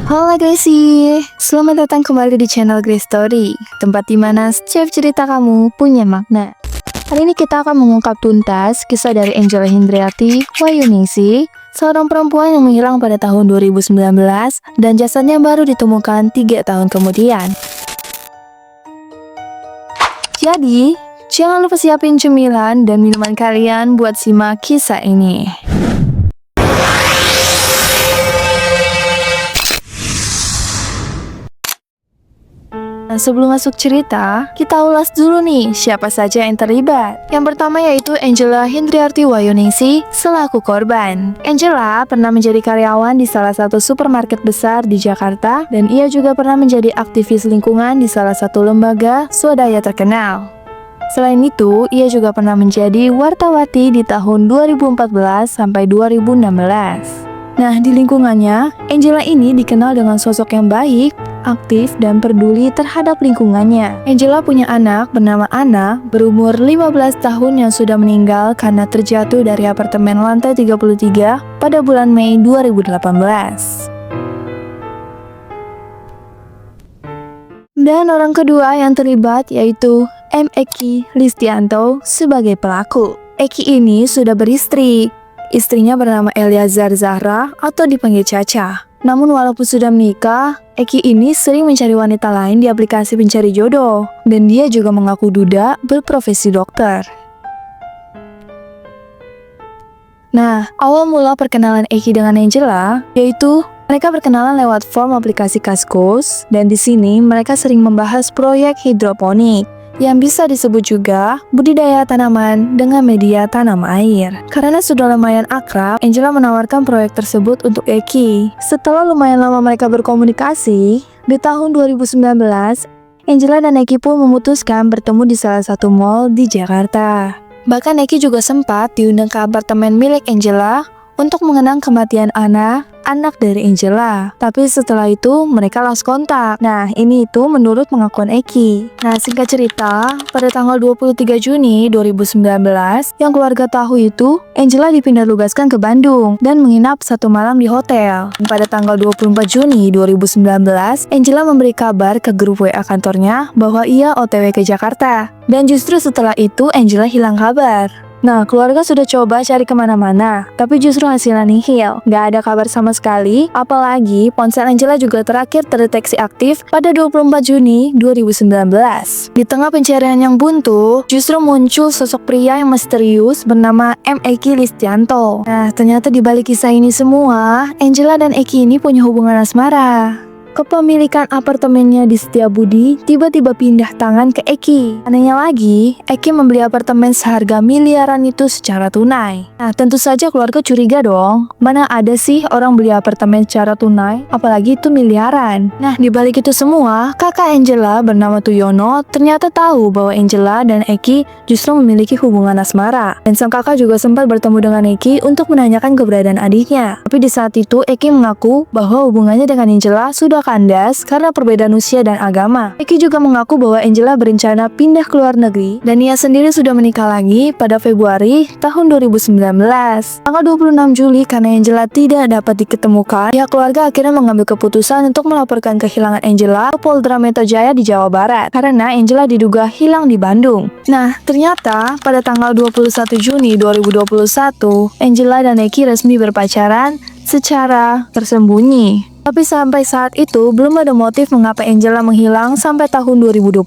Halo Gracie, selamat datang kembali di channel Grace Story, tempat dimana setiap cerita kamu punya makna. Hari ini kita akan mengungkap tuntas kisah dari Angela Hindriati Wayuningsi, seorang perempuan yang menghilang pada tahun 2019 dan jasadnya baru ditemukan 3 tahun kemudian. Jadi, jangan lupa siapin cemilan dan minuman kalian buat simak kisah ini. Nah, sebelum masuk cerita, kita ulas dulu nih siapa saja yang terlibat. Yang pertama yaitu Angela Hindriati Wayuningsi selaku korban. Angela pernah menjadi karyawan di salah satu supermarket besar di Jakarta dan ia juga pernah menjadi aktivis lingkungan di salah satu lembaga swadaya terkenal. Selain itu, ia juga pernah menjadi wartawati di tahun 2014 sampai 2016. Nah, di lingkungannya, Angela ini dikenal dengan sosok yang baik, aktif, dan peduli terhadap lingkungannya. Angela punya anak bernama Anna, berumur 15 tahun yang sudah meninggal karena terjatuh dari apartemen lantai 33 pada bulan Mei 2018. Dan orang kedua yang terlibat yaitu M. Eki Listianto sebagai pelaku. Eki ini sudah beristri. Istrinya bernama Eliazar Zahra atau dipanggil Caca. Namun walaupun sudah menikah, Eki ini sering mencari wanita lain di aplikasi pencari jodoh. Dan dia juga mengaku duda berprofesi dokter. Nah, awal mula perkenalan Eki dengan Angela yaitu mereka berkenalan lewat form aplikasi Kaskus. Dan di sini mereka sering membahas proyek hidroponik yang bisa disebut juga budidaya tanaman dengan media tanam air. Karena sudah lumayan akrab, Angela menawarkan proyek tersebut untuk Eki. Setelah lumayan lama mereka berkomunikasi, di tahun 2019, Angela dan Eki pun memutuskan bertemu di salah satu mall di Jakarta. Bahkan Eki juga sempat diundang ke apartemen milik Angela untuk mengenang kematian Anna, anak dari Angela. Tapi setelah itu mereka lost kontak. Nah, ini itu menurut pengakuan Eki. Nah, singkat cerita, pada tanggal 23 Juni 2019, yang keluarga tahu itu, Angela dipindah tugaskan ke Bandung dan menginap 1 malam di hotel. Pada tanggal 24 Juni 2019, Angela memberi kabar ke grup WA kantornya bahwa ia OTW ke Jakarta. Dan justru setelah itu Angela hilang kabar. Nah, keluarga sudah coba cari kemana-mana, tapi justru hasilnya nihil. Gak ada kabar sama sekali, apalagi ponsel Angela juga terakhir terdeteksi aktif pada 24 Juni 2019. Di tengah pencarian yang buntu, justru muncul sosok pria yang misterius bernama M. Eki Listianto. Nah, ternyata di balik kisah ini semua, Angela dan Eki ini punya hubungan asmara. Kepemilikan apartemennya di Setiabudi tiba-tiba pindah tangan ke Eki. Anehnya lagi, Eki membeli apartemen seharga miliaran itu secara tunai. Nah, tentu saja keluarga curiga dong. Mana ada sih orang beli apartemen secara tunai, apalagi itu miliaran. Nah, di balik itu semua, kakak Angela bernama Tuyono ternyata tahu bahwa Angela dan Eki justru memiliki hubungan asmara. Dan sang kakak juga sempat bertemu dengan Eki untuk menanyakan keberadaan adiknya. Tapi di saat itu, Eki mengaku bahwa hubungannya dengan Angela sudah kandas karena perbedaan usia dan agama. Eki juga mengaku bahwa Angela berencana pindah ke luar negeri dan ia sendiri sudah menikah lagi pada Februari tahun 2019. Tanggal 26 Juli karena Angela tidak dapat diketemukan, pihak keluarga akhirnya mengambil keputusan untuk melaporkan kehilangan Angela ke Polda Metro Jaya di Jawa Barat karena Angela diduga hilang di Bandung. Nah, ternyata pada tanggal 21 Juni 2021, Angela dan Eki resmi berpacaran secara tersembunyi. Tapi sampai saat itu belum ada motif mengapa Angela menghilang sampai tahun 2021.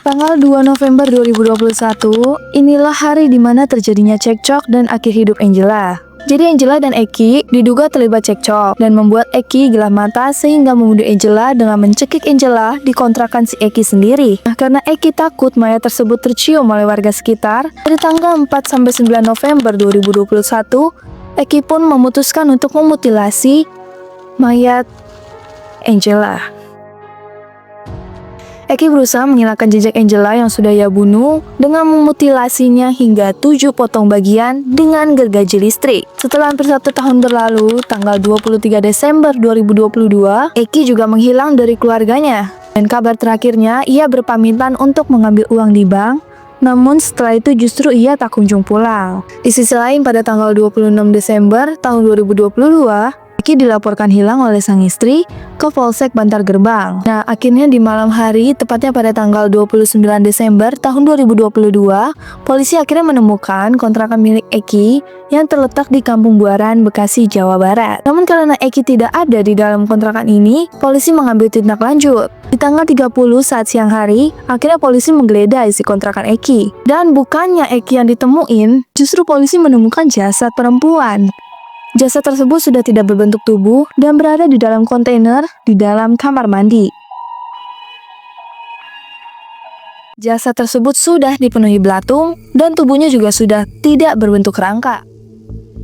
Tanggal 2 November 2021, inilah hari dimana terjadinya cekcok dan akhir hidup Angela. Jadi Angela dan Eki diduga terlibat cekcok dan membuat Eki gelap mata sehingga membunuh Angela dengan mencekik Angela di kontrakan si Eki sendiri. Nah, karena Eki takut mayat tersebut tercium oleh warga sekitar, pada tanggal 4-9 November 2021, Eki pun memutuskan untuk memutilasi mayat Angela. Eki berusaha menghilangkan jejak Angela yang sudah ia bunuh dengan memutilasinya hingga 7 potong bagian dengan gergaji listrik. Setelah hampir 1 tahun berlalu, tanggal 23 Desember 2022, Eki juga menghilang dari keluarganya. Dan kabar terakhirnya, ia berpamitan untuk mengambil uang di bank. Namun setelah itu justru ia tak kunjung pulang. Di sisi lain pada tanggal 26 Desember tahun 2022, Eki dilaporkan hilang oleh sang istri ke Polsek Bantar Gebang. Nah, akhirnya di malam hari, tepatnya pada tanggal 29 Desember tahun 2022, polisi akhirnya menemukan kontrakan milik Eki yang terletak di Kampung Buaran, Bekasi, Jawa Barat. Namun karena Eki tidak ada di dalam kontrakan ini, polisi mengambil tindak lanjut. Di tanggal 30 saat siang hari, akhirnya polisi menggeledah isi kontrakan Eki. Dan bukannya Eki yang ditemuin, justru polisi menemukan jasad perempuan. Jasad tersebut sudah tidak berbentuk tubuh dan berada di dalam kontainer di dalam kamar mandi. Jasad tersebut sudah dipenuhi belatung dan tubuhnya juga sudah tidak berbentuk kerangka.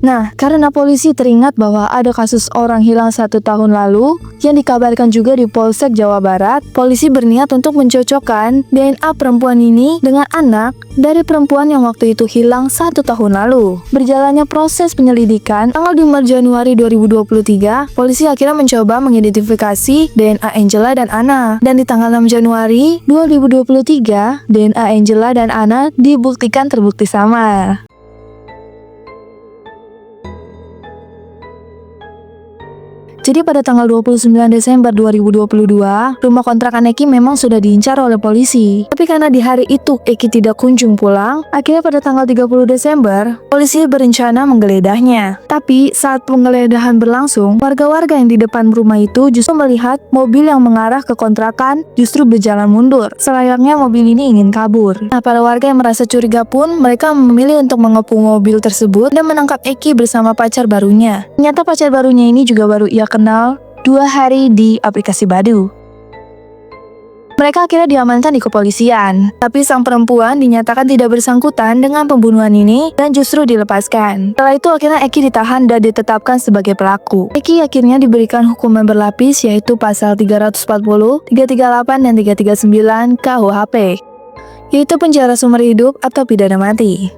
Nah, karena polisi teringat bahwa ada kasus orang hilang 1 tahun lalu yang dikabarkan juga di Polsek Jawa Barat, polisi berniat untuk mencocokkan DNA perempuan ini dengan anak dari perempuan yang waktu itu hilang 1 tahun lalu. Berjalannya proses penyelidikan, tanggal 5 Januari 2023, polisi akhirnya mencoba mengidentifikasi DNA Angela dan Anna. Dan di tanggal 6 Januari 2023, DNA Angela dan Anna dibuktikan terbukti sama. Jadi pada tanggal 29 Desember 2022, rumah kontrakan Eki memang sudah diincar oleh polisi. Tapi karena di hari itu Eki tidak kunjung pulang, akhirnya pada tanggal 30 Desember, polisi berencana menggeledahnya. Tapi saat penggeledahan berlangsung, warga-warga yang di depan rumah itu justru melihat mobil yang mengarah ke kontrakan justru berjalan mundur. Selayaknya mobil ini ingin kabur. Nah, para warga yang merasa curiga pun, mereka memilih untuk mengepung mobil tersebut dan menangkap Eki bersama pacar barunya. Ternyata pacar barunya ini juga baru ia kenal 2 hari di aplikasi Badoo. Mereka akhirnya diamankan di kepolisian, tapi sang perempuan dinyatakan tidak bersangkutan dengan pembunuhan ini dan justru dilepaskan. Setelah itu akhirnya Eki ditahan dan ditetapkan sebagai pelaku. Eki akhirnya diberikan hukuman berlapis yaitu pasal 340, 338, dan 339 KUHP, yaitu penjara seumur hidup atau pidana mati.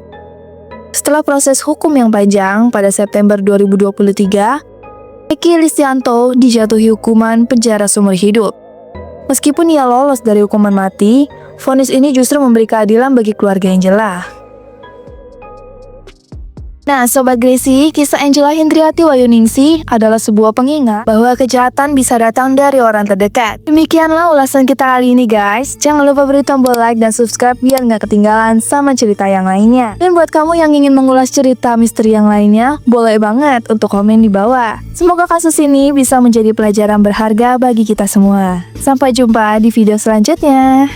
Setelah proses hukum yang panjang, pada September 2023, Eki Listianto dijatuhi hukuman penjara seumur hidup. Meskipun ia lolos dari hukuman mati, vonis ini justru memberi keadilan bagi keluarga Angela. Nah, Sobat Gracie, kisah Angela Hindriati Wayuningsih adalah sebuah pengingat bahwa kejahatan bisa datang dari orang terdekat. Demikianlah ulasan kita kali ini guys. Jangan lupa beri tombol like dan subscribe biar nggak ketinggalan sama cerita yang lainnya. Dan buat kamu yang ingin mengulas cerita misteri yang lainnya, boleh banget untuk komen di bawah. Semoga kasus ini bisa menjadi pelajaran berharga bagi kita semua. Sampai jumpa di video selanjutnya.